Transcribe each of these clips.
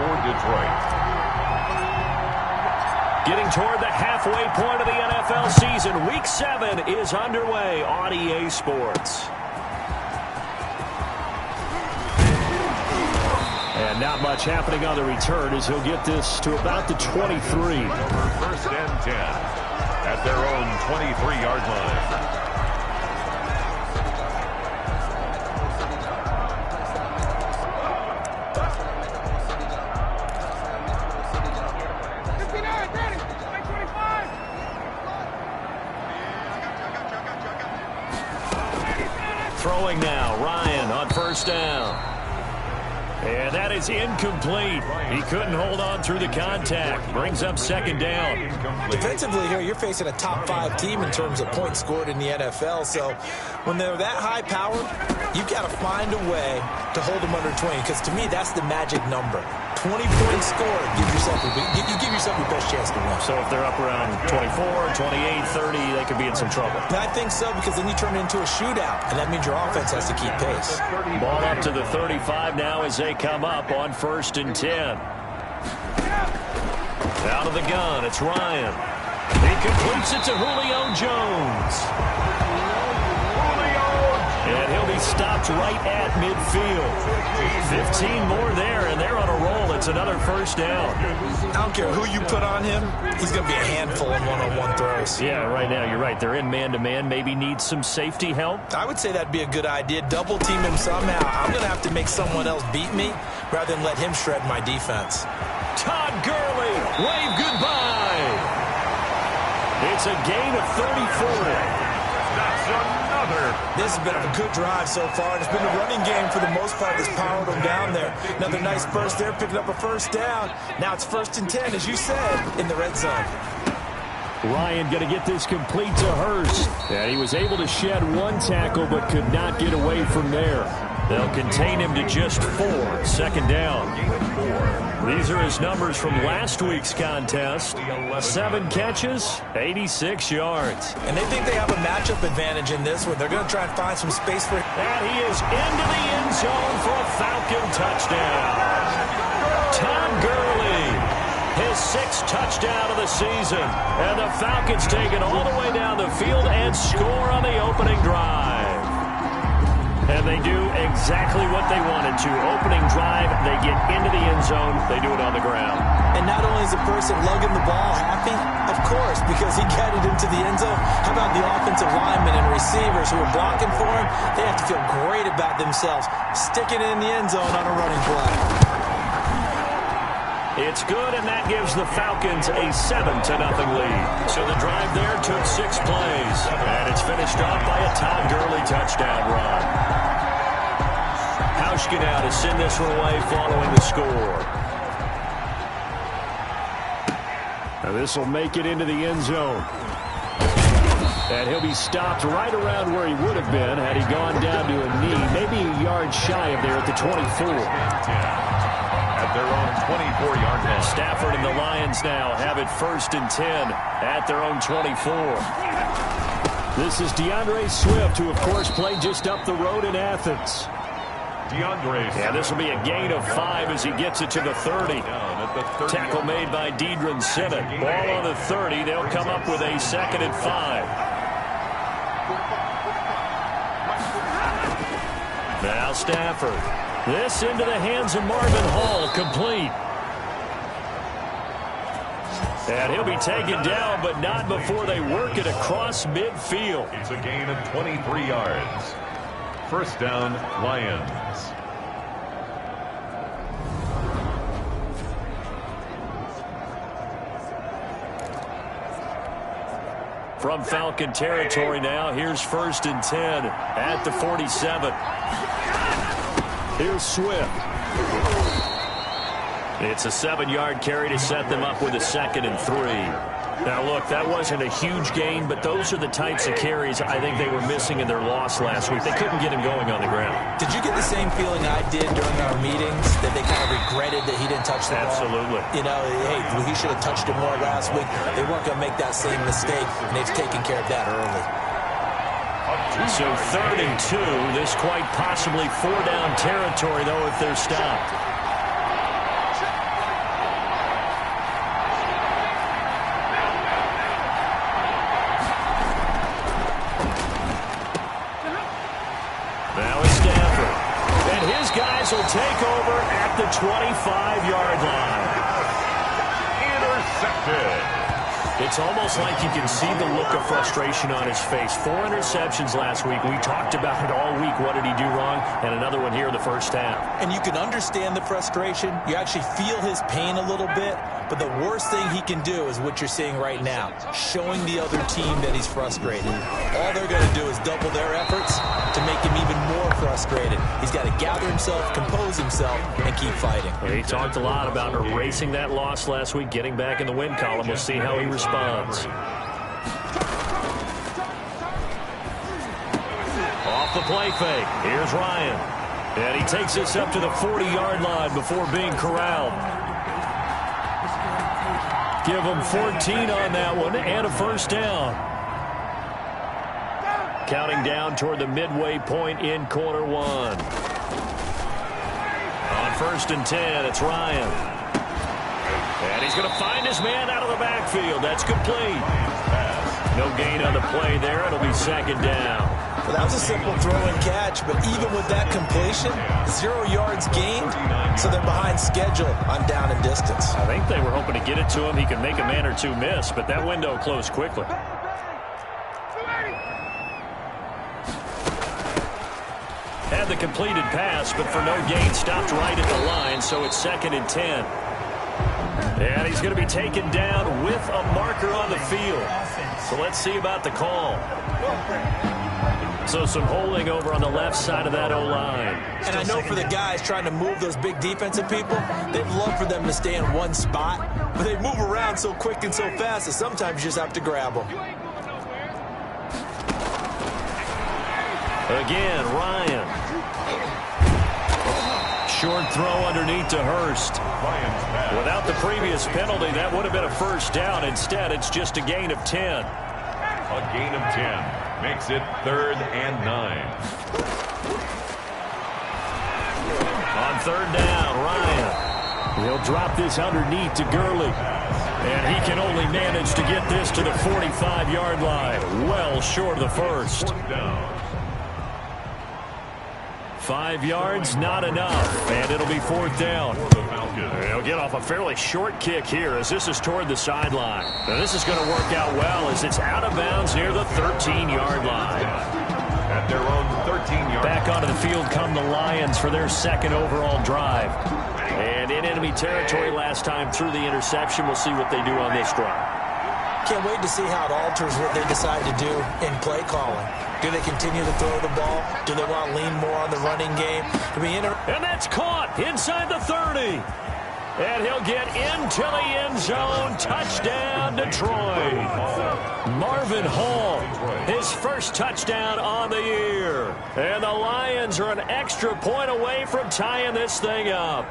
for Detroit. Getting toward the halfway point of the NFL season, Week 7 is underway on EA Sports. And not much happening on the return as he'll get this to about the 23. First and 10 at their own 23-yard line. Throwing now, Ryan on first down. And that is incomplete. He couldn't hold on through the contact. Brings up second down. Defensively here, you're facing a top 5 team in terms of points scored in the NFL. So when they're that high powered, you've got to find a way to hold them under 20. Because to me, that's the magic number. 20 points scored. Give yourself your best chance to win. So if they're up around 24, 28, 30, they could be in some trouble. I think so, because then you turn it into a shootout, and that means your offense has to keep pace. Ball up to the 35 now as they come up on first and 10. Out of the gun, it's Ryan. He completes it to Julio Jones. And he'll be stopped right at midfield. 15 more there, and they're on a roll. It's another first down. I don't care who you put on him. He's going to be a handful in one-on-one throws. Yeah, right now, you're right. They're in man-to-man. Maybe needs some safety help. I would say that'd be a good idea. Double team him somehow. I'm going to have to make someone else beat me rather than let him shred my defense. Todd Gurley, wave goodbye. It's a gain of 34. That's another. This has been a good drive so far. It's been a running game for the most part that's powered them down there. Another nice burst there, picking up a first down. Now it's first and 10, as you said, in the red zone. Ryan going to get this complete to Hurst. And he was able to shed one tackle but could not get away from there. They'll contain him to just 4. Second down. These are his numbers from last week's contest. 7 catches, 86 yards. And they think they have a matchup advantage in this one. They're going to try and find some space for him. And he is into the end zone for a Falcon touchdown. Todd Gurley, his 6th touchdown of the season. And the Falcons take it all the way down the field and score on the opening drive. And they do exactly what they wanted to. Opening drive, they get into the end zone. They do it on the ground. And not only is the person lugging the ball happy, of course, because he got it into the end zone. How about the offensive linemen and receivers who are blocking for him? They have to feel great about themselves, sticking it in the end zone on a running play. It's good, and that gives the Falcons a 7-0 lead. So the drive there took 6 plays, and it's finished off by a Todd Gurley touchdown run. Hauschka now to send this one away following the score. Now this will make it into the end zone. And he'll be stopped right around where he would have been had he gone down to a knee, maybe a yard shy of there at the 24. At their own 24-yard line. Stafford and the Lions now have it first and 10 at their own 24. This is DeAndre Swift, who, of course, played just up the road in Athens. Yeah, this will be a gain of 5 as he gets it to the 30. Tackle made by Deidron Sinnott. Ball on the 30. They'll come up with a 2nd and 5. Now Stafford. This into the hands of Marvin Hall, complete. And he'll be taken down, but not before they work it across midfield. It's a gain of 23 yards. First down, Lions. From Falcon territory now, here's first and 10 at the 47. Here's Swift. It's a 7-yard carry to set them up with a 2nd and 3. Now, look, that wasn't a huge gain, but those are the types of carries I think they were missing in their loss last week. They couldn't get him going on the ground. Did you get the same feeling I did during our meetings, that they kind of regretted that he didn't touch the ball? Absolutely. You know, hey, he should have touched it more last week. They weren't going to make that same mistake, and they've taken care of that early. So 3rd and 2. This quite possibly 4-down territory, though, if they're stopped. Falcons will take over at the 25-yard line. Intercepted. It's almost like you can see the look of frustration on his face. 4 interceptions last week. We talked about it all week. What did he do wrong? And another one here in the first half. And you can understand the frustration. You actually feel his pain a little bit. But the worst thing he can do is what you're seeing right now, showing the other team that he's frustrated. All they're going to do is double their efforts to make him even more frustrated. He's got to gather himself, compose himself, and keep fighting. Well, he talked a lot about erasing that loss last week, getting back in the win column. We'll see how he responds. Off the play fake. Here's Ryan. And he takes this up to the 40-yard line before being corralled. Give him 14 on that one and a first down. Counting down toward the midway point in quarter one. On 1st and 10, it's Ryan. And he's going to find his man out of the backfield. That's complete. No gain on the play there. It'll be 2nd down. Well, that was a simple throw and catch, but even with that completion, 0 yards gained, so they're behind schedule on down and distance. I think they were hoping to get it to him. He could make a man or two miss, but that window closed quickly. Had the completed pass, but for no gain, stopped right at the line, so it's 2nd and 10. And he's going to be taken down with a marker on the field. So let's see about the call. So some holding over on the left side of that O-line. And I know for the guys trying to move those big defensive people, they'd love for them to stay in one spot, but they move around so quick and so fast that sometimes you just have to grab them. Again, Ryan. Short throw underneath to Hurst. Without the previous penalty, that would have been a first down. Instead, it's just a gain of 10. A gain of 10 makes it 3rd and 9. On 3rd down, Ryan. He'll drop this underneath to Gurley. And he can only manage to get this to the 45-yard line. Well short of the first. 4th down. 5 yards, not enough. And it'll be 4th down. He'll get off a fairly short kick here as this is toward the sideline. Now this is going to work out well as it's out of bounds near the 13-yard line. At their own 13-yard. Back onto the field come the Lions for their 2nd overall drive. And in enemy territory last time through the interception. We'll see what they do on this drive. Can't wait to see how it alters what they decide to do in play calling. Do they continue to throw the ball? Do they want to lean more on the running game? And that's caught inside the 30. And he'll get into the end zone. Touchdown, Detroit. Marvin Hall, his first touchdown on the year. And the Lions are an extra point away from tying this thing up.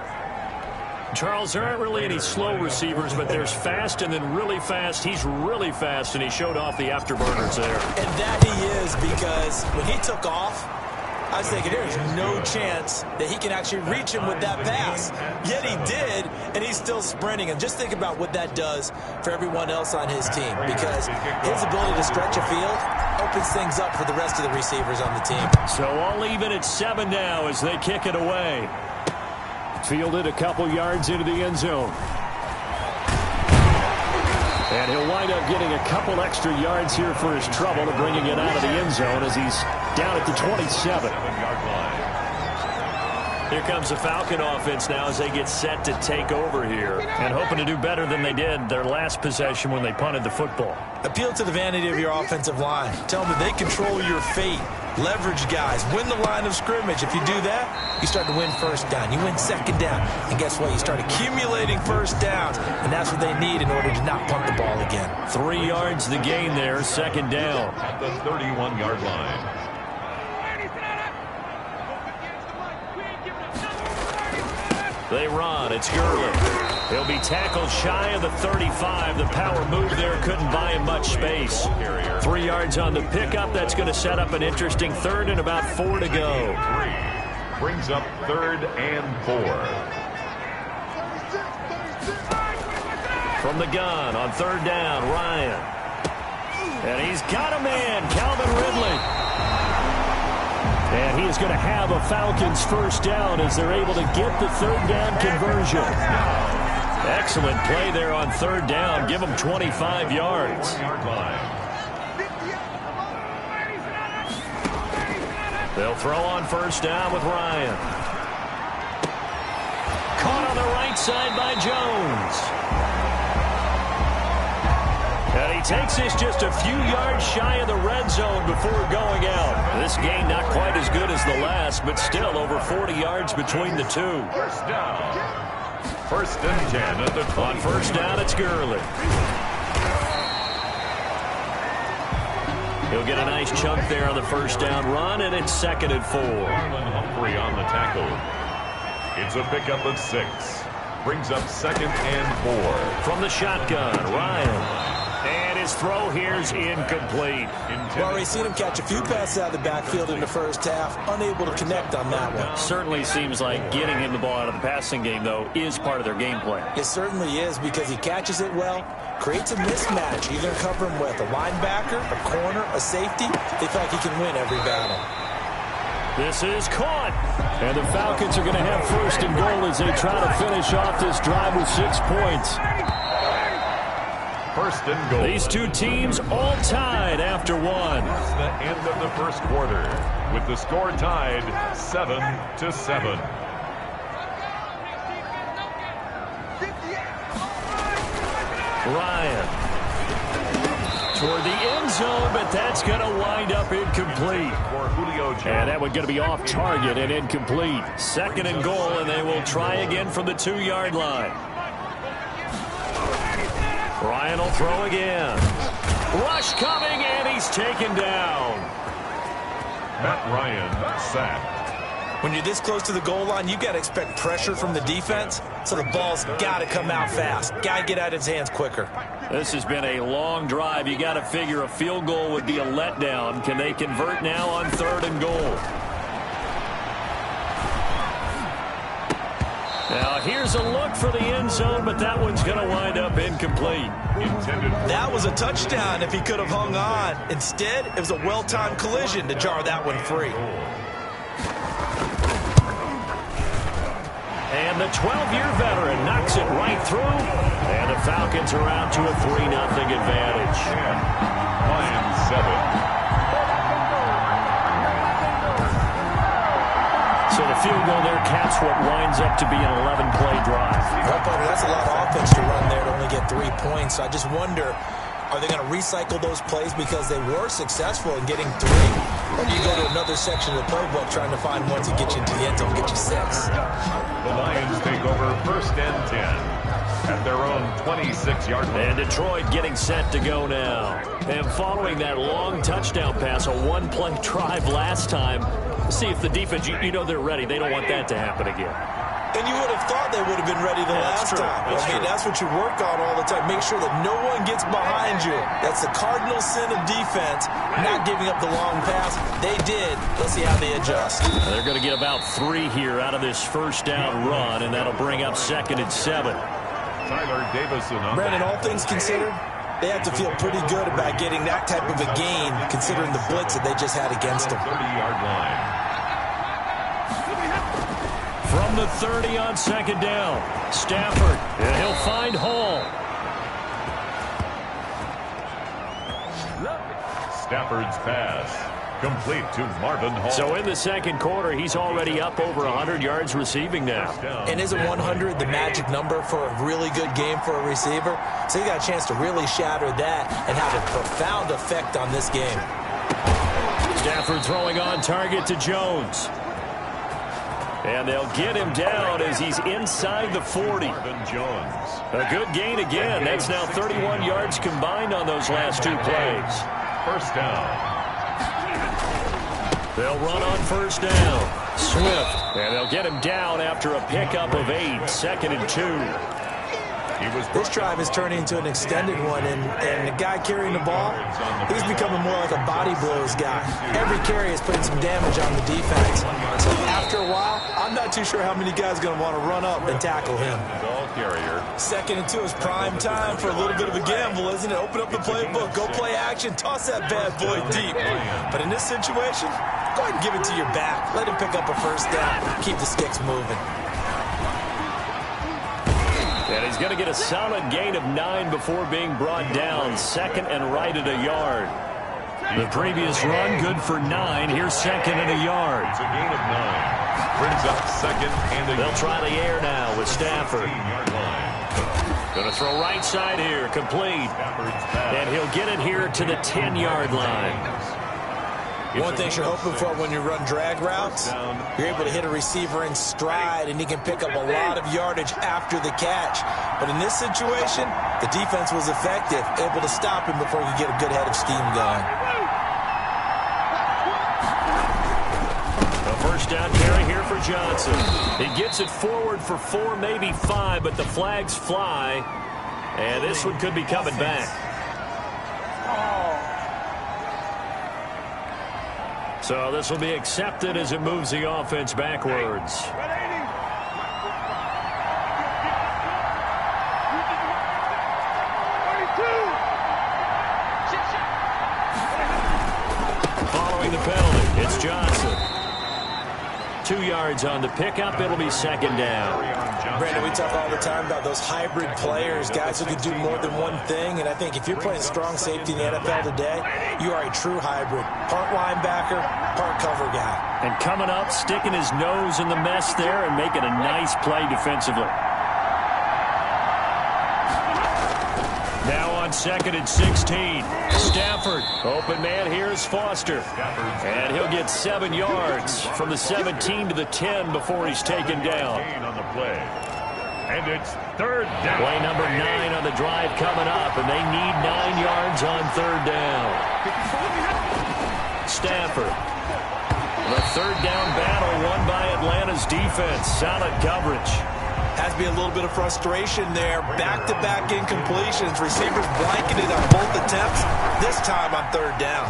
Charles, there aren't really any slow receivers, but there's fast and then really fast. He's really fast, and he showed off the afterburners there. And that he is, because when he took off, I was thinking there's no chance that he can actually reach him with that pass. Yet he did, and he's still sprinting. And just think about what that does for everyone else on his team, because his ability to stretch a field opens things up for the rest of the receivers on the team. So all even at 7 now as they kick it away. Fielded a couple yards into the end zone. And he'll wind up getting a couple extra yards here for his trouble to bringing it out of the end zone as he's down at the 27. Here comes the Falcon offense now as they get set to take over here and hoping to do better than they did their last possession when they punted the football. Appeal to the vanity of your offensive line. Tell them that they control your fate. Leverage guys. Win the line of scrimmage. If you do that, you start to win first down. You win second down. And guess what? You start accumulating first downs. And that's what they need in order to not punt the ball again. 3 yards the gain there. Second down. At the 31-yard line. They run. It's Gurley. He'll be tackled shy of the 35. The power move there couldn't buy him much space. 3 yards on the pickup. That's going to set up an interesting 3rd and about 4 to go. Brings up 3rd and 4. From the gun on 3rd down, Ryan. And he's got a man, Calvin Ridley. And he is going to have a Falcons first down as they're able to get the third down conversion. Excellent play there on third down. Give them 25 yards. They'll throw on first down with Ryan. Caught on the right side by Jones. And he takes this just a few yards shy of the red zone before going out. This game not quite as good as the last, but still over 40 yards between the two. First down. First and 10 at the 20. On first down, it's Gurley. He'll get a nice chunk there on the first down run, and it's 2nd and 4. Humphrey on the tackle. It's a pickup of 6. Brings up 2nd and 4. From the shotgun, Ryan. And his throw here's incomplete. Well, already seen him catch a few passes out of the backfield in the first half. Unable to connect on that one. Certainly seems like getting him the ball out of the passing game, though, is part of their game plan. It certainly is because he catches it well, creates a mismatch. You're going to cover him with a linebacker, a corner, a safety. They feel like he can win every battle. This is caught. And the Falcons are going to have first and goal as they try to finish off this drive with 6 points. First and goal. These two teams all tied after one. It's the end of the first quarter with the score tied 7-7. Ryan toward the end zone, but that's going to wind up incomplete. And that one's going to be off target and incomplete. 2nd and goal, and they will try again from the 2-yard line. Ryan will throw again. Rush coming, and he's taken down. Matt Ryan sacked. When you're this close to the goal line, you've got to expect pressure from the defense, so the ball's got to come out fast. Got to get out of his hands quicker. This has been a long drive. You got to figure a field goal would be a letdown. Can they convert now on 3rd and goal? Now, here's a look for the end zone, but that one's going to wind up incomplete. That was a touchdown if he could have hung on. Instead, it was a well-timed collision to jar that one free. And the 12-year veteran knocks it right through, and the Falcons are out to a 3-0 advantage. Lions 7. So the field goal there caps what winds up to be an 11-play drive. Well, Butler, that's a lot of offense to run there to only get 3 points. So I just wonder, are they going to recycle those plays because they were successful in getting 3? Or do you go to another section of the playbook trying to find one to get you into the end zone, get you 6? The Lions take over 1st and 10 at their own 26-yard line. And Detroit getting set to go now. And following that long touchdown pass, a 1-play drive last time, see if the defense, you know they're ready. They don't want that to happen again. And you would have thought they would have been ready the last time. That's what you work on all the time. Make sure that no one gets behind you. That's the cardinal sin of defense, not giving up the long pass. They did. Let's see how they adjust. They're going to get about 3 here out of this first down run, and that'll bring up 2nd and 7. Tyler Davison on Brandon, all things considered, they have to feel pretty good about getting that type of a gain, considering the blitz that they just had against them. 30-yard line. From the 30 on 2nd down, Stafford, and he'll find Hall. Stafford's pass complete to Marvin Hall. So in the 2nd quarter, he's already up over 100 yards receiving now. And isn't 100 the magic number for a really good game for a receiver? So he got a chance to really shatter that and have a profound effect on this game. Stafford throwing on target to Jones. And they'll get him down as he's inside the 40. Jones. A good gain again. That's now 31 yards combined on those last 2 plays. First down. They'll run on first down. Swift. And they'll get him down after a pickup of 8. 2nd and 2. This drive is turning into an extended one, and the guy carrying the ball, he's becoming more like a body blows guy. Every carry is putting some damage on the defense. So after a while, I'm not too sure how many guys are going to want to run up and tackle him. Ball carrier. 2nd and 2 is prime time for a little bit of a gamble, isn't it? Open up the playbook, go play action, toss that bad boy deep. But in this situation, go ahead and give it to your back. Let him pick up a first down. Keep the sticks moving. And he's going to get a solid gain of 9 before being brought down. Second and right at a yard. The previous run, good for 9. Here's second and a yard. It's a gain of 9. Brings up second and a yard. They'll try the air now with Stafford. Going to throw right side here, complete. And he'll get it here to the 10-yard line. One thing you're hoping for when you run drag routes, you're able to hit a receiver in stride, and he can pick up a lot of yardage after the catch. But in this situation, the defense was effective, able to stop him before he could get a good head of steam going. A first down carry here for Johnson. He gets it forward for 4, maybe 5, but the flags fly, and this one could be coming back. So this will be accepted as it moves the offense backwards. Following the penalty, it's Johnson. 2 yards on the pickup. It'll be second down. Brandon, we talk all the time about those hybrid players, guys who can do more than one thing. And I think if you're playing strong safety in the NFL today, you are a true hybrid. Part linebacker, part cover guy. And coming up, sticking his nose in the mess there and making a nice play defensively. Now on second and 16. Stafford, open man, here's Foster. And he'll get 7 yards from the 17 to the 10 before he's taken down. On the play. And it's third down. Play number 9 on the drive coming up, and they need 9 yards on third down. Stafford. The third down battle won by Atlanta's defense. Solid coverage. Has to be a little bit of frustration there. Back-to-back incompletions. Receivers blanketed on both attempts, this time on third down.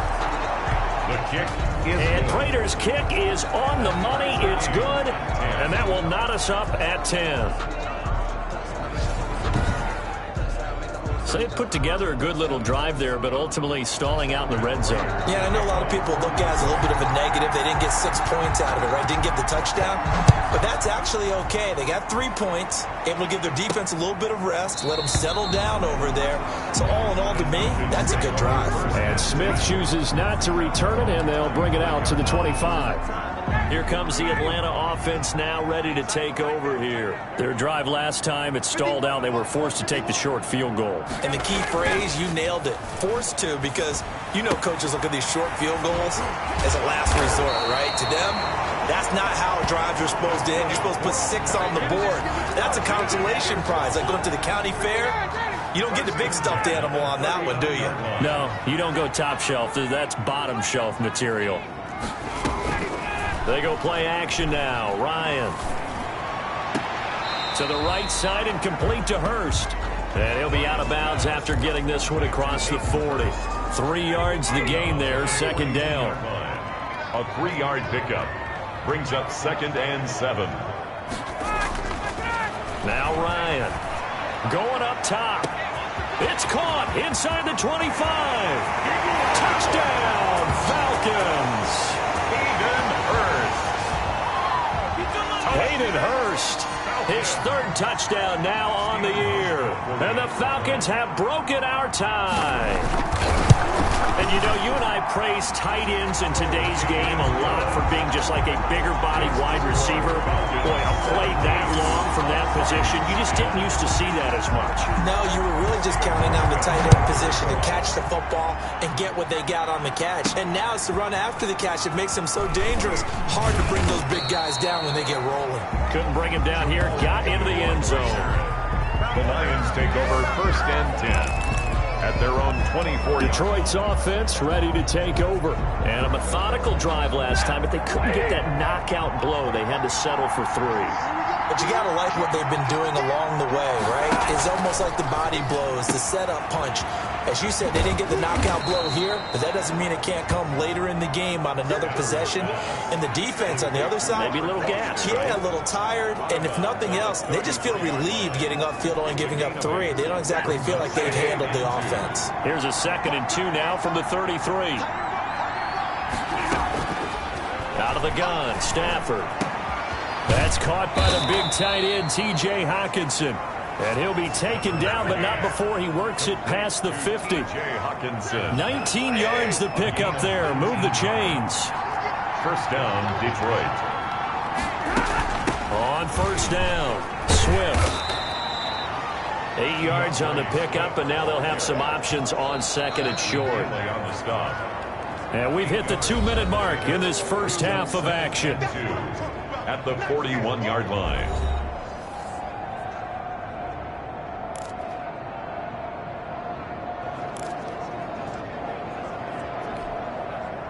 The kick is And Raiders' kick is on the money. It's good, and that will knot us up at 10. So they put together a good little drive there, but ultimately stalling out in the red zone. Yeah, I know a lot of people look at it as a little bit of a negative. They didn't get 6 points out of it, right? Didn't get the touchdown. But that's actually okay. They got 3 points, able to give their defense a little bit of rest, let them settle down over there. So all in all, to me, that's a good drive. And Smith chooses not to return it, and they'll bring it out to the 25. Here comes the Atlanta offense now ready to take over here. Their drive last time, it stalled out. They were forced to take the short field goal. And the key phrase, you nailed it, forced to, because you know coaches look at these short field goals as a last resort, right? To them, that's not how drives are supposed to end. You're supposed to put 6 on the board. That's a consolation prize. Like going to the county fair, you don't get the big stuffed animal on that one, do you? No, you don't go top shelf. That's bottom shelf material. They go play action now. Ryan. To the right side and complete to Hurst. And he'll be out of bounds after getting this one across the 40. 3 yards the gain there, second down. a 3-yard pickup. Brings up second and 7. Now Ryan going up top. It's caught inside the 25. Touchdown, Falcons. Hayden Hurst, his 3rd touchdown now on the year. And the Falcons have broken our tie. And you know, you and I praise tight ends in today's game a lot for being just like a bigger body wide receiver. Boy, a play that long from that position, you just didn't used to see that as much. No, you were really just counting on the tight end position to catch the football and get what they got on the catch. And now it's the run after the catch that makes them so dangerous. Hard to bring those big guys down when they get rolling. Couldn't bring him down here. Got into the end zone. The Lions take over 1st and 10. At their own 24. Detroit's offense ready to take over. And a methodical drive last time, but they couldn't get that knockout blow. They had to settle for 3. But you got to like what they've been doing along the way, right? It's almost like the body blows, the setup punch. As you said, they didn't get the knockout blow here, but that doesn't mean it can't come later in the game on another possession. And the defense on the other side, maybe a little gas. Yeah, right? a little tired. And if nothing else, they just feel relieved getting upfield, only giving up 3. They don't exactly feel like they've handled the offense. Here's a 2nd and 2 now from the 33. of the gun, Stafford. That's caught by the big tight end, T.J. Hockenson. And he'll be taken down, but not before he works it past the 50. 19 yards the pick up there. Move the chains. First down, Detroit. On first down, Swift. 8 yards on the pickup, and now they'll have some options on second and short. On the stop. And we've hit the 2-minute mark in this first half of action. At the 41-yard line.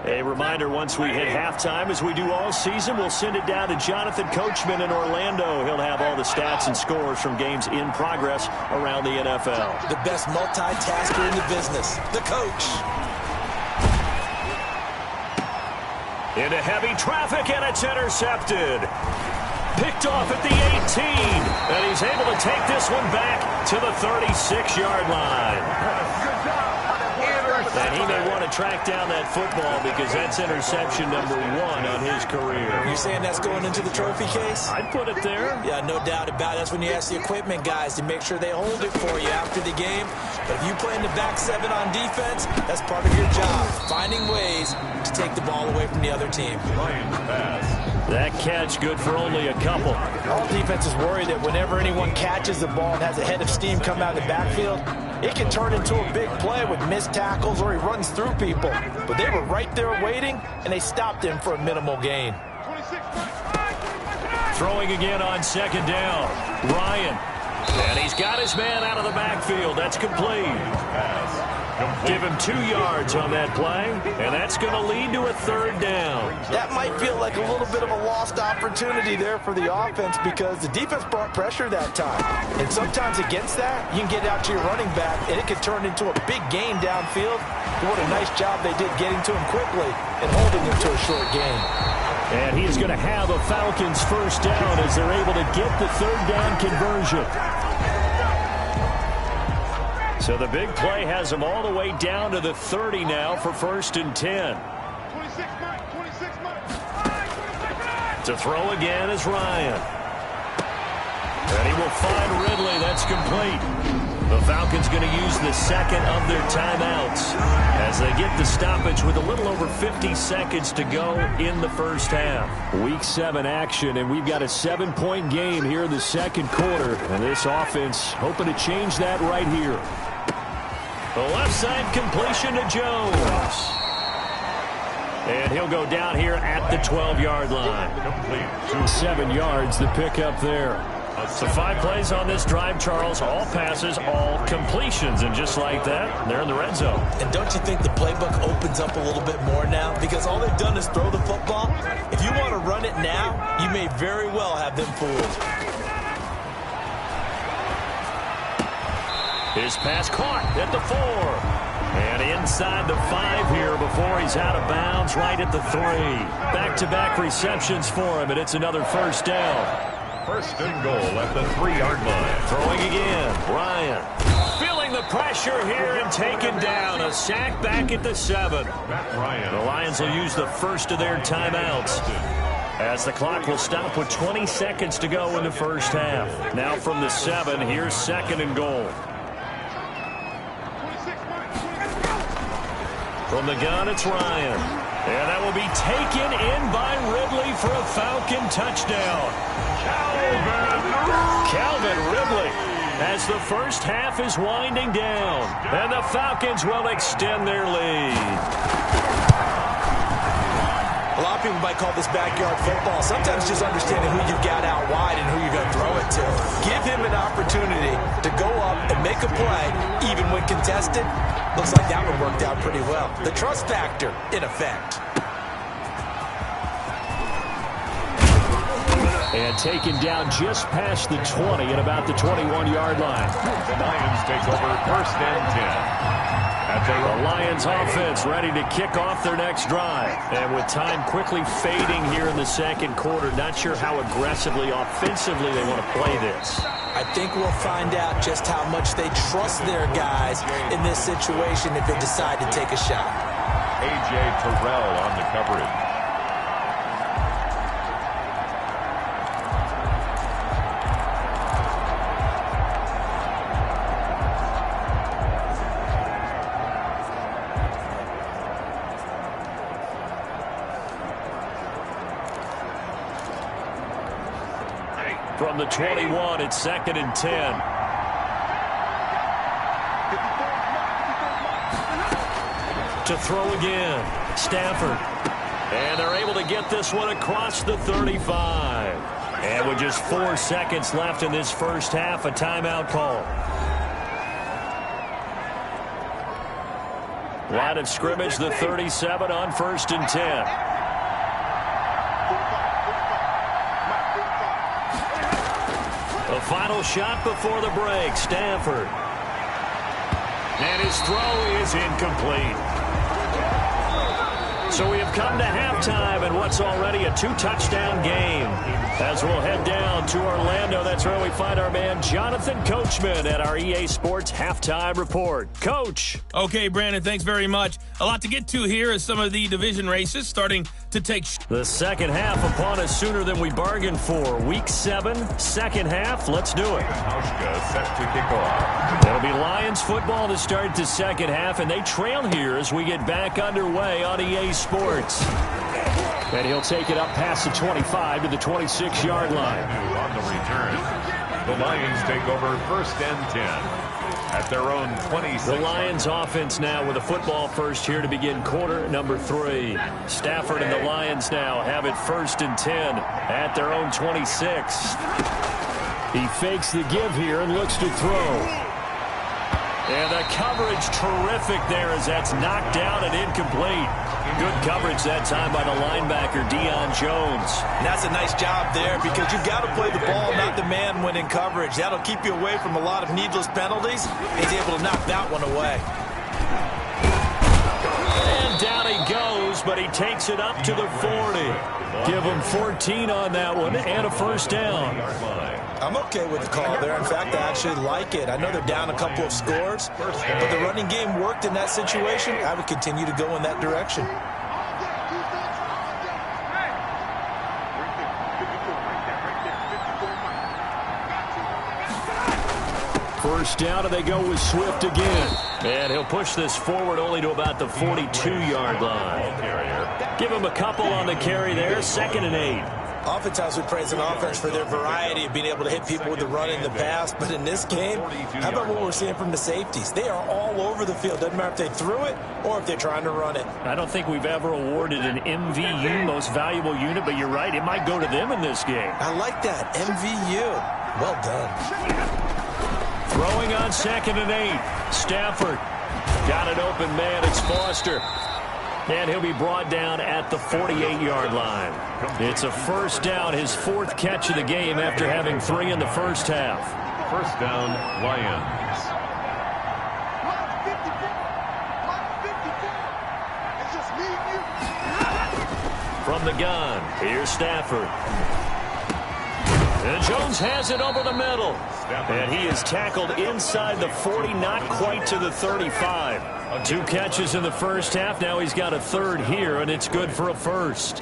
A reminder, once we hit halftime, as we do all season, we'll send it down to Jonathan Coachman in Orlando. He'll have all the stats and scores from games in progress around the NFL. The best multitasker in the business, the coach. Into heavy traffic, and it's intercepted. Picked off at the 18, and he's able to take this one back to the 36-yard line. And he may want to track down that football because that's interception number 1 on his career. You're saying that's going into the trophy case? I'd put it there. Yeah, no doubt about it. That's when you ask the equipment guys to make sure they hold it for you after the game. But if you play in the back 7 on defense, that's part of your job, finding ways to take the ball away from the other team. Lions pass. That catch good for only a couple. All defenses worry that whenever anyone catches the ball and has a head of steam come out of the backfield, it can turn into a big play with missed tackles or he runs through people. But they were right there waiting, and they stopped him for a minimal gain. Throwing again on second down. Ryan. And he's got his man out of the backfield. That's complete. Give him 2 yards on that play, and that's going to lead to a third down. That might feel like a little bit of a lost opportunity there for the offense because the defense brought pressure that time. And sometimes against that, you can get out to your running back, and it can turn into a big gain downfield. What a nice job they did getting to him quickly and holding him to a short gain. And he's going to have a Falcons first down as they're able to get the third down conversion. So the big play has them all the way down to the 30 now for 1st and 10. To throw again is Ryan. And he will find Ridley. That's complete. The Falcons going to use the second of their timeouts as they get the stoppage with a little over 50 seconds to go in the first half. Week 7 action, and we've got a 7-point game here in the second quarter. And this offense hoping to change that right here. The left side completion to Jones. And he'll go down here at the 12-yard line. Complete. 7 yards, the pickup there. So 5 plays on this drive, Charles. All passes, all completions. And just like that, they're in the red zone. And don't you think the playbook opens up a little bit more now? Because all they've done is throw the football. If you want to run it now, you may very well have them fooled. His pass caught at the 4. And inside the 5 here before he's out of bounds right at the 3. Back-to-back receptions for him, and it's another first down. First and goal at the 3-yard line. Throwing again, Ryan. Feeling the pressure here and taken down. A sack back at the 7. The Lions will use the first of their timeouts as the clock will stop with 20 seconds to go in the first half. Now from the 7, here's 2nd and goal. From the gun, it's Ryan. And that will be taken in by Ridley for a Falcon touchdown. Calvin Ridley as the first half is winding down. And the Falcons will extend their lead. A lot of people might call this backyard football. Sometimes just understanding who you've got out wide and who you're going to throw it to. Give him an opportunity to go up and make a play, even when contested. Looks like that one worked out pretty well. The trust factor, in effect. And taken down just past the 20 at about the 21-yard line. The Lions take over 1st and 10. The Lions offense ready to kick off their next drive. And with time quickly fading here in the second quarter, not sure how aggressively, offensively they want to play this. I think we'll find out just how much they trust their guys in this situation if they decide to take a shot. A.J. Terrell on the coverage. from the 21. It's 2nd and 10. To throw again, Stafford. And they're able to get this one across the 35. And with just 4 seconds left in this first half, a timeout call. Line of scrimmage, the 37 on 1st and 10. The final shot before the break, Stafford. And his throw is incomplete. So we have come to halftime in what's already a 2-touchdown game. As we'll head down to Orlando, that's where we find our man Jonathan Coachman at our EA Sports Halftime Report. Coach. Okay, Brandon, thanks very much. A lot to get to here as some of the division races starting to take... The second half upon us sooner than we bargained for. Week 7, second half. Let's do it. Hauschka set to kick off. It'll be Lions football to start the second half, and they trail here as we get back underway on EA Sports. And he'll take it up past the 25 to the 26-yard line. On the return, the Lions take over 1st and 10 at their own 26. The Lions offense now with a football first here to begin quarter number 3. Stafford and the Lions now have it 1st and 10 at their own 26. He fakes the give here and looks to throw. And the coverage terrific there as that's knocked down and incomplete. Good coverage that time by the linebacker, Deion Jones. And that's a nice job there because you've got to play the ball, not the man when in coverage. That'll keep you away from a lot of needless penalties. He's able to knock that one away. And down he goes, but he takes it up to the 40. Give him 14 on that one and a first down. I'm okay with the call there. In fact, I actually like it. I know they're down a couple of scores, but the running game worked in that situation. I would continue to go in that direction. First down, and they go with Swift again. And he'll push this forward only to about the 42-yard line. Give him a couple on the carry there, 2nd and 8. Oftentimes we praise an offense for their variety of being able to hit people with the run in the pass, but in this game, how about what we're seeing from the safeties? They are all over the field. Doesn't matter if they threw it or if they're trying to run it. I don't think we've ever awarded an MVU, most valuable unit, but you're right, it might go to them in this game. I like that, MVU. Well done. Throwing on 2nd and 8. Stafford got an open man. It's Foster. And he'll be brought down at the 48-yard line. It's a first down, his 4th catch of the game after having 3 in the first half. First down, Lions. From the gun, here's Stafford. And Jones has it over the middle. And he is tackled inside the 40, not quite to the 35. 2 catches in the first half. Now he's got a 3rd here, and it's good for a first.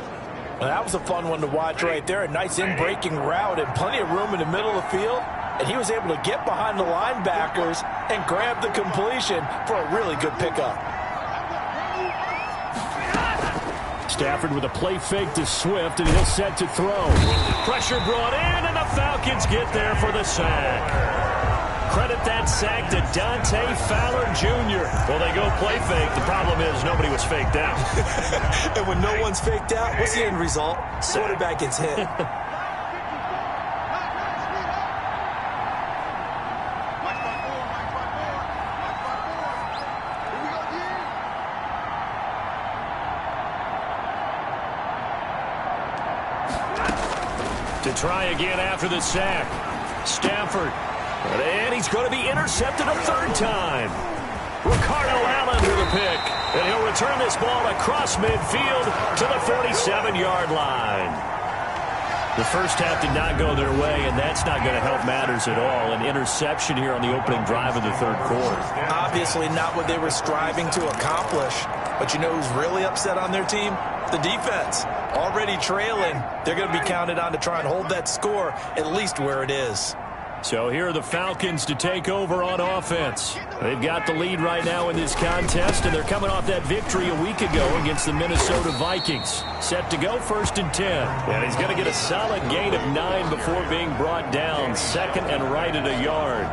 Well, that was a fun one to watch right there. A nice in-breaking route and plenty of room in the middle of the field. And he was able to get behind the linebackers and grab the completion for a really good pickup. Stafford with a play fake to Swift, and he'll set to throw. Pressure brought in, and the Falcons get there for the sack. Credit that sack to Dante Fowler Jr. Well, they go play fake. The problem is nobody was faked out. And when no one's faked out, what's the end result? Quarterback gets hit. To try again after the sack. Stafford. And he's going to be intercepted a 3rd time. Ricardo Allen to the pick. And he'll return this ball across midfield to the 47-yard line. The first half did not go their way, and that's not going to help matters at all. An interception here on the opening drive of the 3rd quarter. Obviously not what they were striving to accomplish. But you know who's really upset on their team? The defense. Already trailing. They're going to be counted on to try and hold that score at least where it is. So here are the Falcons to take over on offense. They've got the lead right now in this contest, and they're coming off that victory a week ago against the Minnesota Vikings. Set to go 1st and 10. And he's going to get a solid gain of 9 before being brought down. 2nd and right at a yard.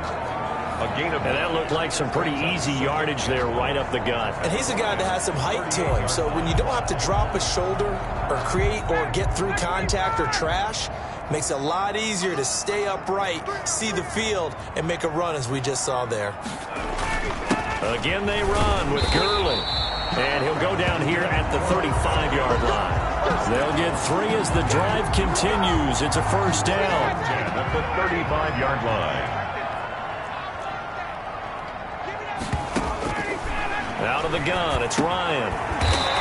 And that looked like some pretty easy yardage there right up the gut. And he's a guy that has some height to him. So when you don't have to drop a shoulder or create or get through contact or trash, makes it a lot easier to stay upright, see the field, and make a run as we just saw there. Again, they run with Gurley. And he'll go down here at the 35-yard line. They'll get 3 as the drive continues. It's a 1st down. At the 35-yard line. Out of the gun, it's Ryan.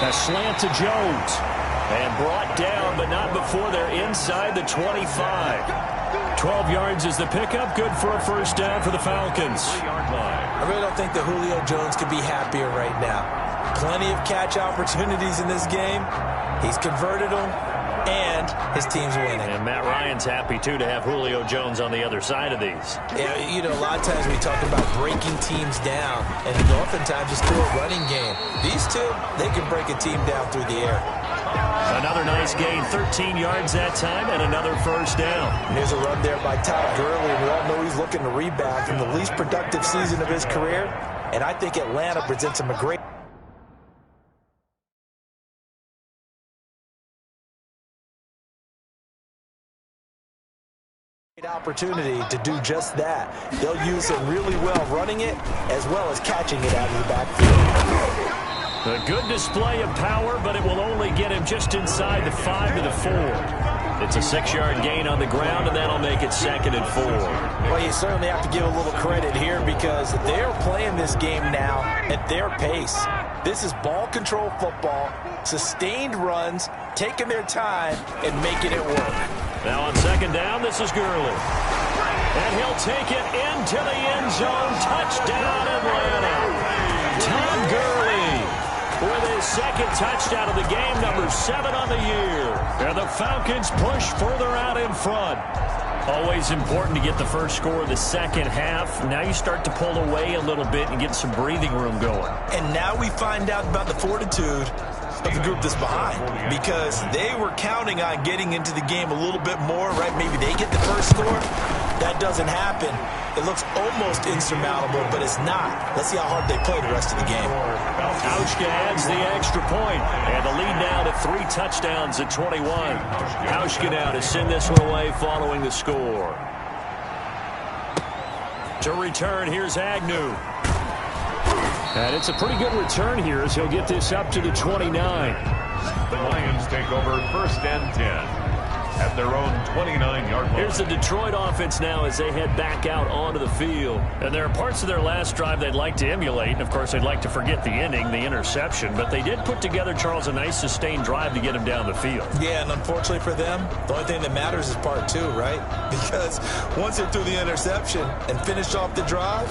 A slant to Jones. And brought down, but not before they're inside the 25. 12 yards is the pickup. Good for a 1st down for the Falcons. 3-yard line. I really don't think that Julio Jones could be happier right now. Plenty of catch opportunities in this game. He's converted them, and his team's winning. And Matt Ryan's happy, too, to have Julio Jones on the other side of these. Yeah, you know, a lot of times we talk about breaking teams down, and oftentimes it's through a running game. These two, they can break a team down through the air. Another nice gain, 13 yards that time, and another 1st down. And there's a run there by Todd Gurley, and we all know he's looking to rebound from the least productive season of his career, and I think Atlanta presents him a great opportunity to do just that. They'll use him really well running it as well as catching it out of the backfield. A good display of power, but it will only get him just inside the 5 to the 4. It's a 6-yard gain on the ground, and that'll make it 2nd and 4. Well, you certainly have to give a little credit here because they're playing this game now at their pace. This is ball control football, sustained runs, taking their time, and making it work. Now on 2nd down, this is Gurley. And he'll take it into the end zone. Touchdown, Atlanta. Tom Gurley with his 2nd touchdown of the game, number 7 on the year. And the Falcons push further out in front. Always important to get the first score of the second half. Now you start to pull away a little bit and get some breathing room going. And now we find out about the fortitude of the group that's behind, because they were counting on getting into the game a little bit more, right? Maybe they get the first score. That doesn't happen. It looks almost insurmountable, but it's not. Let's see how hard they play the rest of the game. Hauschka adds the extra point, and the lead now to 3 touchdowns at 21. Hauschka now to send this one away following the score. To return, here's Agnew. And it's a pretty good return here as he'll get this up to the 29. The Lions take over 1st and 10 at their own 29-yard line. Here's the Detroit offense now as they head back out onto the field. And there are parts of their last drive they'd like to emulate. And, of course, they'd like to forget the ending, the interception. But they did put together, Charles, a nice sustained drive to get him down the field. Yeah, and unfortunately for them, the only thing that matters is part 2, right? Because once they threw the interception and finished off the drive,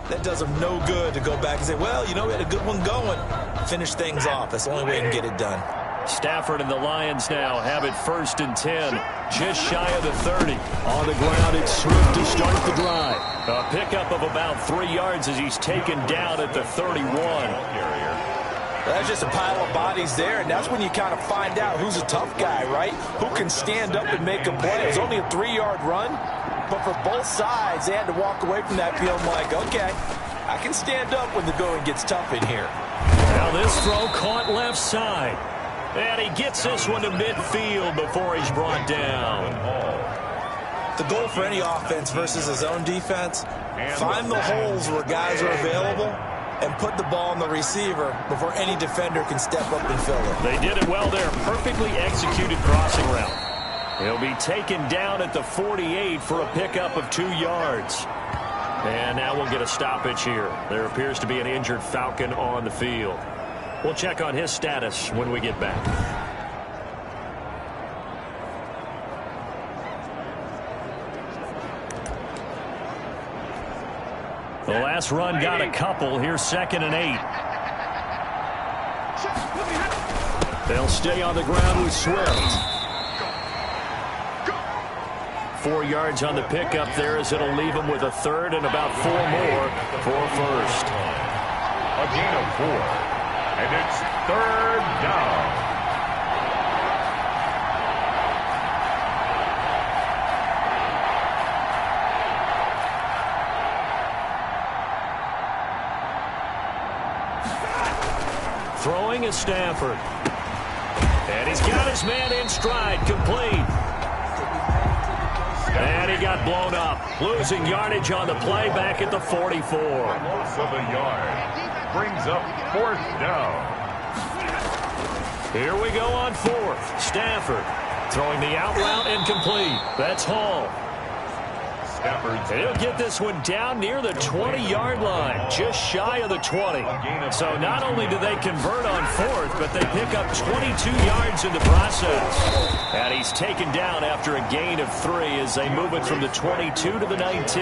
that does them no good to go back and say, well, you know, we had a good one going. Finish things off. That's the only way you can get it done. Stafford and the Lions now have it 1st and 10, just shy of the 30. On the ground, it's Swift to start the drive. A pickup of about 3 yards as he's taken down at the 31. That's just a pile of bodies there, and that's when you kind of find out who's a tough guy, right? Who can stand up and make a play. It was only a 3-yard run, but for both sides, they had to walk away from that feeling like, okay, I can stand up when the going gets tough in here. Now this throw caught left side. And he gets this one to midfield before he's brought down. The goal for any offense versus his own defense, find the holes where guys are available and put the ball on the receiver before any defender can step up and fill it. They did it well there. Perfectly executed crossing route. He'll be taken down at the 48 for a pickup of 2 yards. And now we'll get a stoppage here. There appears to be an injured Falcon on the field. We'll check on his status when we get back. The last run got a couple. Here's 2nd and 8. They'll stay on the ground with Swift. 4 yards on the pickup there as it'll leave them with a 3rd and about 4 more for a first. A gain of 4. And it's 3rd down. Throwing is Stafford. And he's got his man in stride, complete. And he got blown up. Losing yardage on the play back at the 44. Loss of a yard. Brings up 4th down. Here we go on 4th. Stafford throwing the out route incomplete. That's Hall. He'll get this one down near the 20-yard line, just shy of the 20. So not only do they convert on 4th, but they pick up 22 yards in the process. And he's taken down after a gain of 3 as they move it from the 22 to the 19.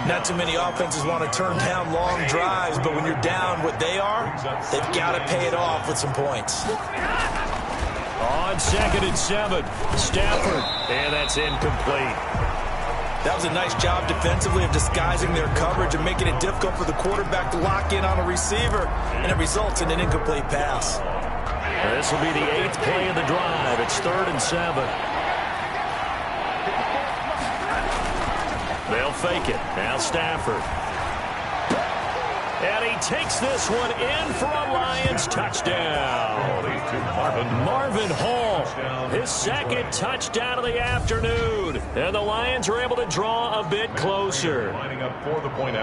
Not too many offenses want to turn down long drives, but when you're down what they are, they've got to pay it off with some points. On 2nd and 7, Stafford, and that's incomplete. That was a nice job defensively of disguising their coverage and making it difficult for the quarterback to lock in on a receiver, and it results in an incomplete pass. This will be the 8th play of the drive. It's 3rd and 7. They'll fake it. Now Stafford. And he takes this one in for a Lions touchdown. Marvin Hall, his 2nd touchdown of the afternoon. And the Lions are able to draw a bit closer.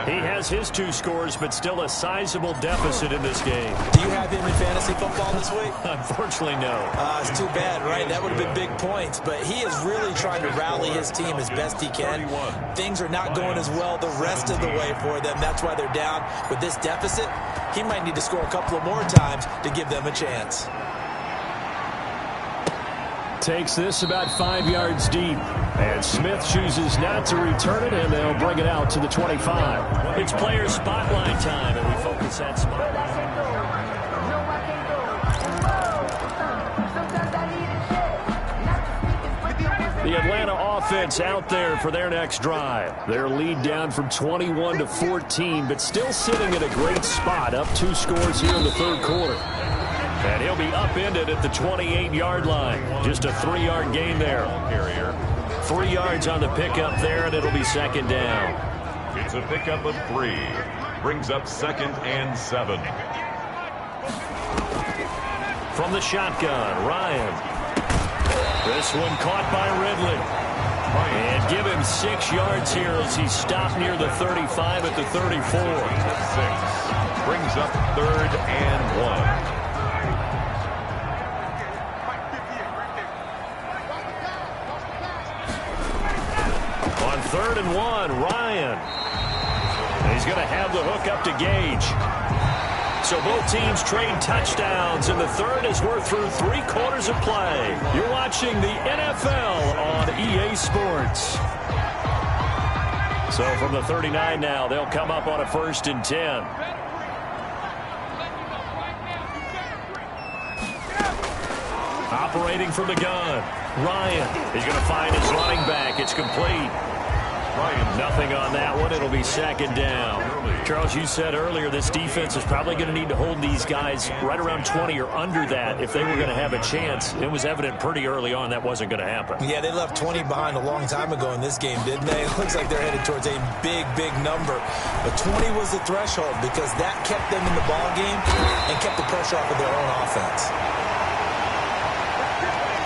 He has his 2 scores, but still a sizable deficit in this game. Do you have him in fantasy football this week? Unfortunately, no. It's too bad, right? That would have been big points. But he is really trying to rally his team as best he can. Things are not going as well the rest of the way for them. That's why they're down with this deficit. He might need to score a couple of more times to give them a chance. Takes this about 5 yards deep. And Smith chooses not to return it, and they'll bring it out to the 25. It's player spotlight time, and we focus that spotlight. The Atlanta offense out there for their next drive. Their lead down from 21 to 14, but still sitting at a great spot, up 2 scores here in the 3rd quarter. And he'll be upended at the 28-yard line. Just a 3-yard gain there. 3 yards on the pickup there, and it'll be 2nd down. It's a pickup of 3. Brings up 2nd and 7. From the shotgun, Ryan. This one caught by Ridley. And give him 6 yards here as he's stopped near the 35 at the 34. 6. Brings up 3rd and 1. On 3rd and 1, Ryan. He's going to have the hook up to Gage. So both teams trade touchdowns, and the 3rd as we're through 3 quarters of play. You're watching the NFL on EA Sports. So from the 39 now, they'll come up on a 1st and 10. Operating from the gun, Ryan. He's going to find his running back. It's complete. Nothing on that one. It'll be second down. Charles, you said earlier this defense is probably going to need to hold these guys right around 20 or under that if they were going to have a chance. It was evident pretty early on that wasn't going to happen. Yeah, they left 20 behind a long time ago in this game, didn't they? It looks like they're headed towards a big, big number. But 20 was the threshold because that kept them in the ball game and kept the pressure off of their own offense.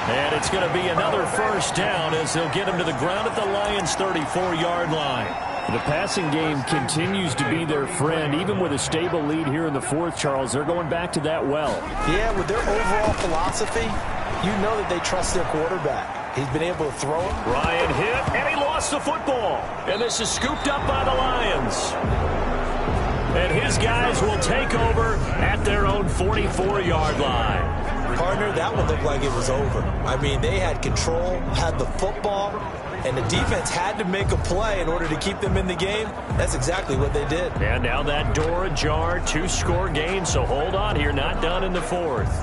And it's going to be another first down as they'll get him to the ground at the Lions' 34-yard line. The passing game continues to be their friend. Even with a stable lead here in the fourth, Charles, they're going back to that well. Yeah, with their overall philosophy, you know that they trust their quarterback. He's been able to throw it. Ryan hit, and he lost the football. And this is scooped up by the Lions. And his guys will take over at their own 44-yard line. Partner, that one looked like it was over. I mean, they had control, had the football, and the defense had to make a play in order to keep them in the game. That's exactly what they did. And now that door ajar, 2-score game, so hold on here, not done in the fourth.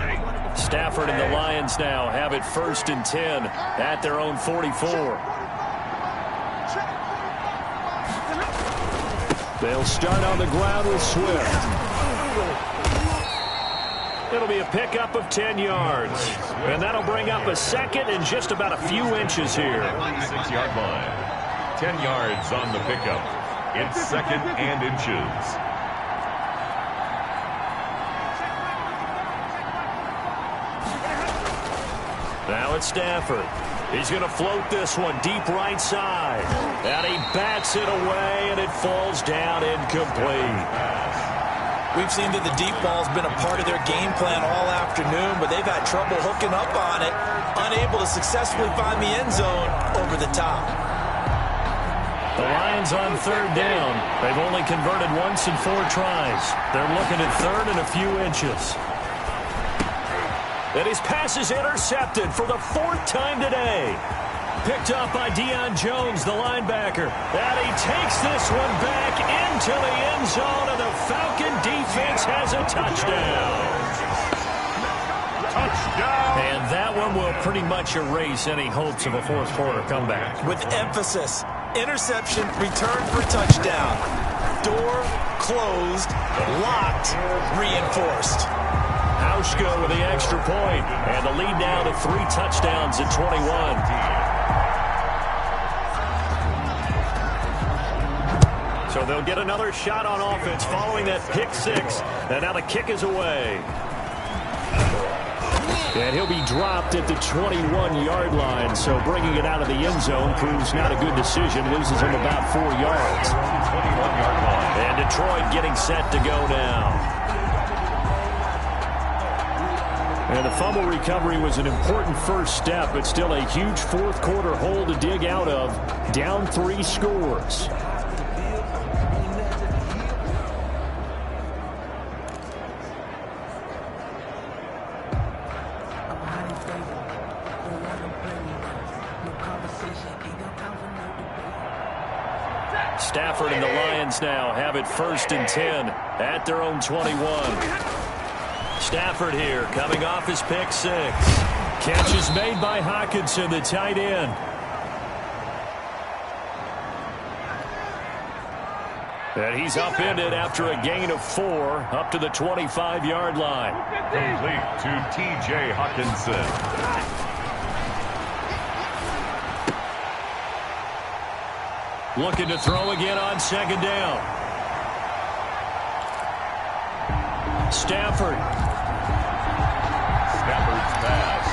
Stafford and the Lions now have it 1st and 10 at their own 44. They'll start on the ground with Swift. It'll be a pickup of 10 yards. And that'll bring up a second and just about a few inches here. 6-yard line. 10 yards on the pickup. It's 2nd and inches. Now it's Stafford. He's going to float this one deep right side. And he bats it away, and it falls down incomplete. We've seen that the deep ball's been a part of their game plan all afternoon, but they've had trouble hooking up on it, unable to successfully find the end zone over the top. The Lions on 3rd down. They've only converted once in 4 tries. They're looking at 3rd and a few inches. And his pass is intercepted for the 4th time today. Picked up by Deion Jones, the linebacker. And he takes this one back into the end zone, and the Falcon defense has a touchdown. Touchdown! And that one will pretty much erase any hopes of a fourth-quarter comeback. With emphasis, interception, return for touchdown. Door closed, locked, reinforced. Hauschka with the extra point, and the lead now to 3 touchdowns at 21. So they'll get another shot on offense following that pick 6. And now the kick is away. And he'll be dropped at the 21-yard line. So bringing it out of the end zone proves not a good decision. Loses him about 4 yards. 21-yard line. And Detroit getting set to go now. And the fumble recovery was an important first step, but still a huge fourth-quarter hole to dig out of. Down 3 scores. Stafford and the Lions now have it 1st and 10 at their own 21. Stafford here coming off his pick 6. Catch is made by Hockenson, the tight end. And he's upended after a gain of 4 up to the 25-yard line. Complete to T.J. Hockenson. Looking to throw again on 2nd down. Stafford's pass.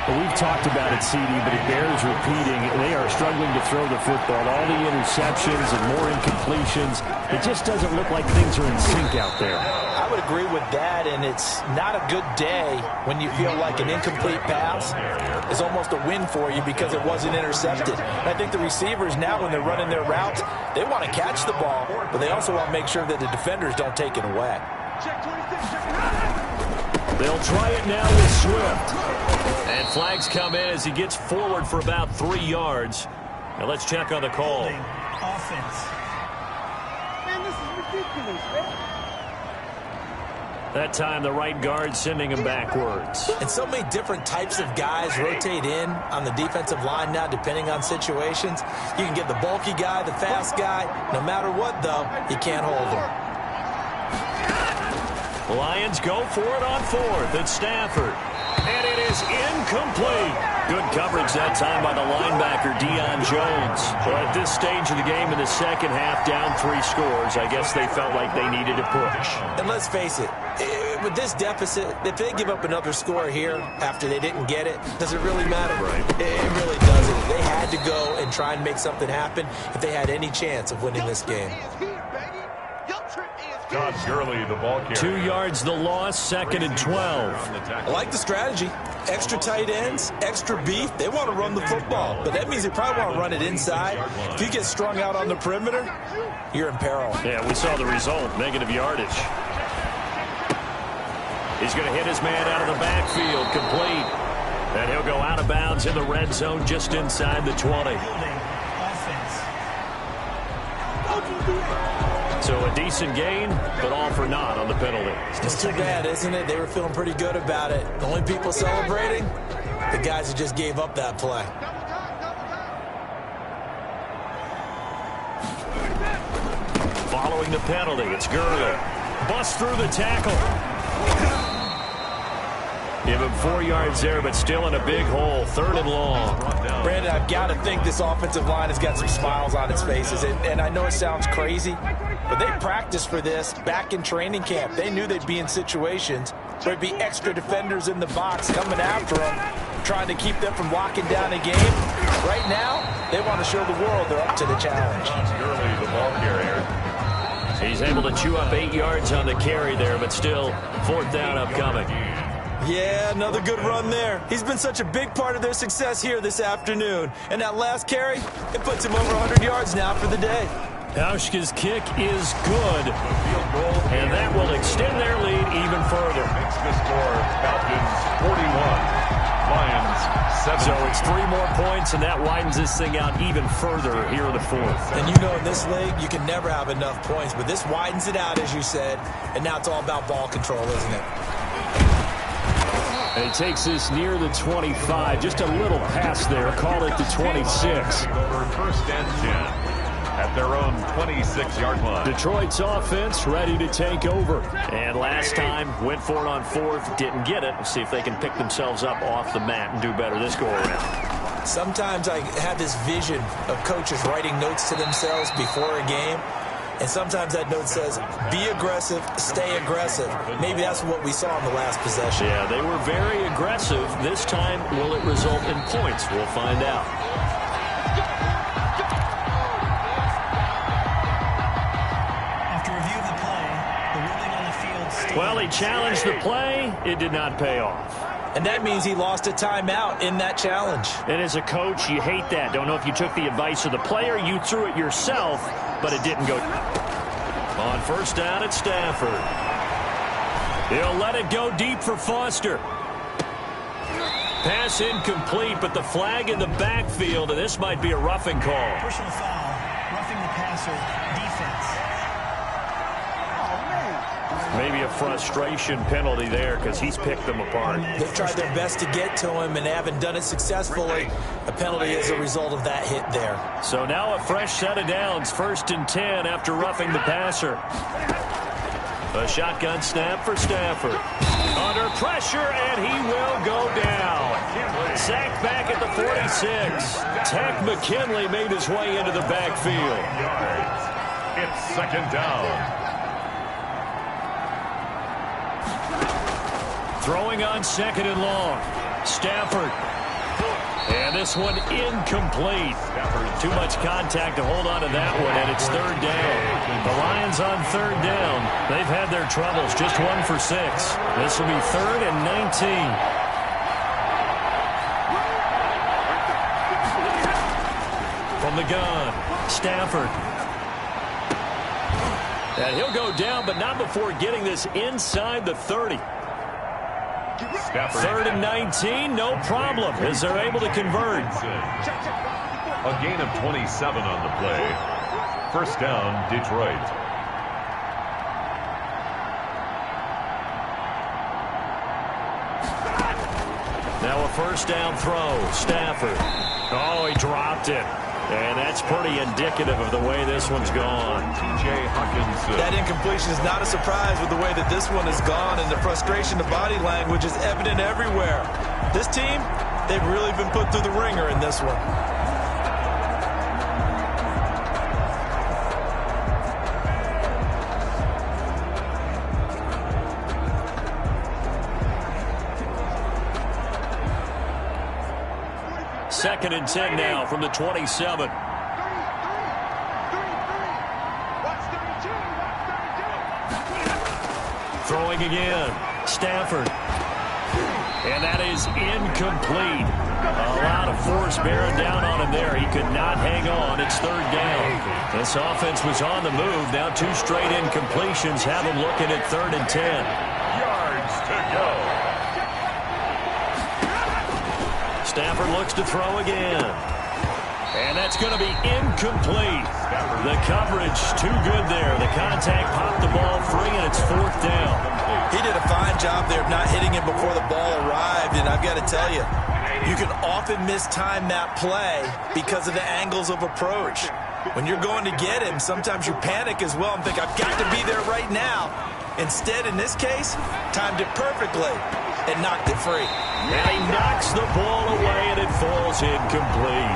Well, we've talked about it, CD, but it bears repeating. They are struggling to throw the football. All the interceptions and more incompletions. It just doesn't look like things are in sync out there. I would agree with that, and it's not a good day when you feel like an incomplete pass is almost a win for you because it wasn't intercepted. And I think the receivers now, when they're running their routes, they want to catch the ball, but they also want to make sure that the defenders don't take it away. They'll try it now with Swift. And flags come in as he gets forward for about 3 yards. Now let's check on the call. Offense. Man, this is ridiculous, man. That time, the right guard sending him backwards. And so many different types of guys rotate in on the defensive line now, depending on situations. You can get the bulky guy, the fast guy. No matter what, though, you can't hold him. The Lions go for it on fourth. It's Stafford. And it is incomplete. Good coverage that time by the linebacker, Deion Jones. Well, at this stage of the game in the second half, down 3 scores, I guess they felt like they needed a push. And let's face it, with this deficit, if they give up another score here after they didn't get it, does it really matter? Right. It really doesn't. They had to go and try and make something happen if they had any chance of winning this game. Todd Gurley, the ball carrier. 2 yards the loss, 2nd and 12. I like the strategy. Extra tight ends, extra beef. They want to run the football, but that means they probably want to run it inside. If you get strung out on the perimeter, you're in peril. Yeah, we saw the result, negative yardage. He's going to hit his man out of the backfield, complete. And he'll go out of bounds in the red zone just inside the 20. So a decent gain, but all for naught on the penalty. It's too bad, isn't it? They were feeling pretty good about it. The only people celebrating, the guys who just gave up that play. Following the penalty, it's Gurley. Bust through the tackle. Give him 4 yards there, but still in a big hole. 3rd and long. Brandon, I've got to think this offensive line has got some smiles on its faces. And I know it sounds crazy, but they practiced for this back in training camp. They knew they'd be in situations where there'd be extra defenders in the box coming after them, trying to keep them from locking down a game. Right now, they want to show the world they're up to the challenge. Gurley, the ball carrier. He's able to chew up 8 yards on the carry there, but still 4th down upcoming. Yeah, another good run there. He's been such a big part of their success here this afternoon. And that last carry, it puts him over 100 yards now for the day. Hauschka's kick is good, and that will extend their lead even further. Makes the score Falcons 41, Lions 7. So it's 3 more points, and that widens this thing out even further here in the 4th. And you know in this league, you can never have enough points, but this widens it out, as you said, and now it's all about ball control, isn't it? And he takes this near the 25, just a little pass there, call it the 26. Over 1st and 10 at their own 26-yard line. Detroit's offense ready to take over. And last time, went for it on 4th, didn't get it. We'll see if they can pick themselves up off the mat and do better this go-around. Sometimes I have this vision of coaches writing notes to themselves before a game. And sometimes that note says, be aggressive, stay aggressive. Maybe that's what we saw in the last possession. Yeah, they were very aggressive. This time, will it result in points? We'll find out. After review of the play, the ruling on the field stated... Well, he challenged the play. It did not pay off. And that means he lost a timeout in that challenge. And as a coach, you hate that. Don't know if you took the advice of the player, you threw it yourself, but it didn't go. On 1st down at Stafford. He'll let it go deep for Foster. Pass incomplete, but the flag in the backfield, and this might be a roughing call. Personal foul, roughing the passer, defense. Maybe a frustration penalty there because he's picked them apart. They've tried their best to get to him and haven't done it successfully. A penalty as a result of that hit there. So now a fresh set of downs, 1st and 10 after roughing the passer. A shotgun snap for Stafford. Under pressure, and he will go down. Sacked back at the 46. Takk McKinley made his way into the backfield. It's 2nd down. Throwing on 2nd and long. Stafford. And this one incomplete. Too much contact to hold on to that one, and it's 3rd down. The Lions on 3rd down. They've had their troubles, just 1 for 6. This will be 3rd and 19. From the gun, Stafford. And he'll go down, but not before getting this inside the 30. Stafford. 3rd and 19, no problem, as they're able to convert. A gain of 27 on the play. 1st down, Detroit. Now a first down throw. Stafford. Oh, he dropped it. And that's pretty indicative of the way this one's gone. T.J. Hawkinson. That incompletion is not a surprise with the way that this one has gone, and the frustration, the body language is evident everywhere. This team, they've really been put through the ringer in this one. Second and 10 now from the 27. Throwing again. Stafford. And that is incomplete. A lot of force bearing down on him there. He could not hang on. It's third down. This offense was on the move. Now 2 straight incompletions have him looking at 3rd and 10. Yards to go. Stafford looks to throw again. And that's going to be incomplete. The coverage too good there. The contact popped the ball free, and it's 4th down. He did a fine job there of not hitting him before the ball arrived, and I've got to tell you, you can often mistime that play because of the angles of approach. When you're going to get him, sometimes you panic as well and think, I've got to be there right now. Instead, in this case, timed it perfectly and knocked it free. And he knocks the ball away, and it falls incomplete.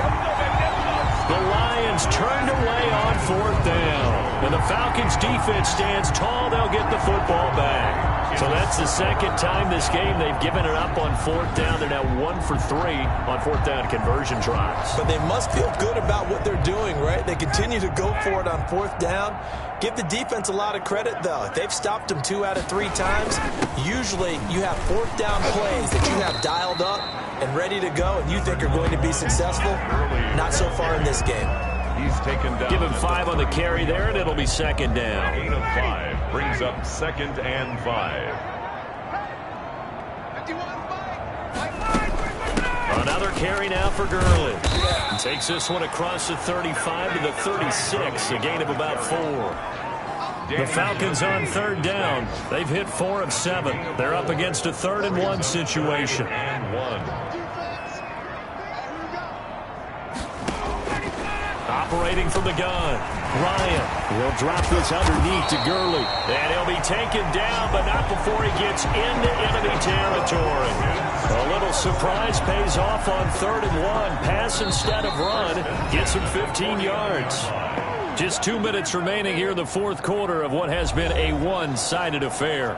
The Lions turned away on 4th down. And the Falcons' defense stands tall. They'll get the football back. So that's the second time this game they've given it up on 4th down. They're now 1 for 3 on 4th down conversion tries. But they must feel good about what they're doing, right? They continue to go for it on 4th down. Give the defense a lot of credit, though. If they've stopped them 2 out of 3 times, usually you have 4th down plays that you have dialed up and ready to go and you think are going to be successful. Not so far in this game. He's taken down. Give him 5 on the carry there, and it'll be 2nd down. Gain of 5 brings up 2nd and 5. Another carry now for Gurley. Takes this one across the 35 to the 36, a gain of about 4. The Falcons on 3rd down. They've hit 4 of 7. They're up against a 3rd and 1 situation. And 1. Operating from the gun. Ryan will drop this underneath to Gurley. And he'll be taken down, but not before he gets into enemy territory. A little surprise pays off on 3rd and 1. Pass instead of run. Gets him 15 yards. Just 2 minutes remaining here in the 4th quarter of what has been a one-sided affair.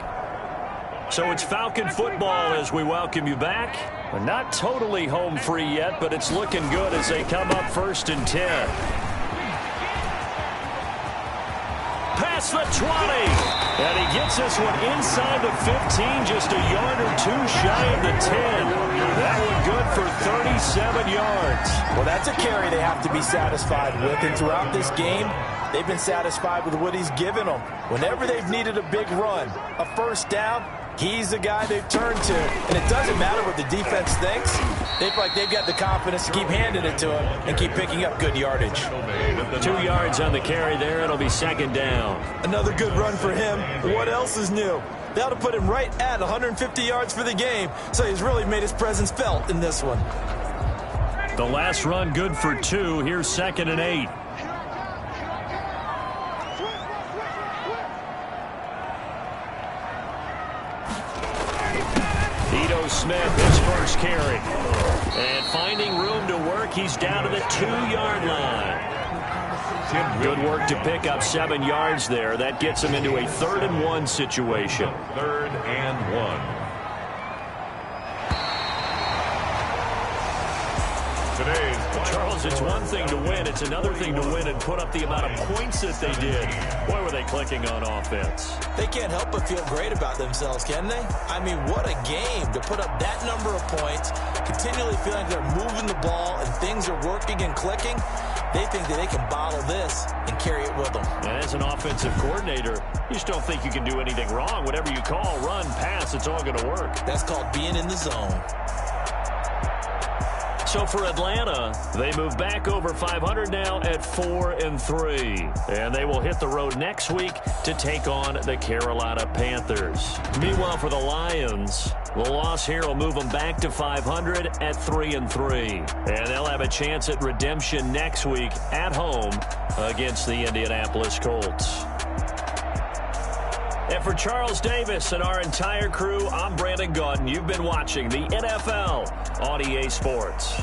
So it's Falcon football as we welcome you back. We're not totally home free yet, but it's looking good as they come up 1st and 10. Past the 20. And he gets this one inside the 15, just a yard or 2 shy of the 10. That one good for 37 yards. Well, that's a carry they have to be satisfied with. And throughout this game, they've been satisfied with what he's given them. Whenever they've needed a big run, a 1st down, he's the guy they've turned to. And it doesn't matter what the defense thinks. They feel like they've got the confidence to keep handing it to him and keep picking up good yardage. 2 yards on the carry there. It'll be 2nd down. Another good run for him. What else is new? They ought to put him right at 150 yards for the game. So he's really made his presence felt in this one. The last run good for 2. Here's 2nd and 8. Smith, his first carry. And finding room to work, he's down to the 2-yard line. Good work to pick up 7 yards there. That gets him into a 3rd and 1 situation. 3rd and 1. Today's Charles, it's one thing to win. It's another thing to win and put up the amount of points that they did. Boy, were they clicking on offense. They can't help but feel great about themselves, can they? I mean, what a game to put up that number of points, continually feeling like they're moving the ball and things are working and clicking. They think that they can bottle this and carry it with them. And as an offensive coordinator, you just don't think you can do anything wrong. Whatever you call, run, pass, it's all going to work. That's called being in the zone. So for Atlanta, they move back over 500 now at 4-3. And they will hit the road next week to take on the Carolina Panthers. Meanwhile, for the Lions, the loss here will move them back to 500 at 3-3. And they'll have a chance at redemption next week at home against the Indianapolis Colts. And for Charles Davis and our entire crew, I'm Brandon Gaudin. You've been watching the NFL on EA Sports.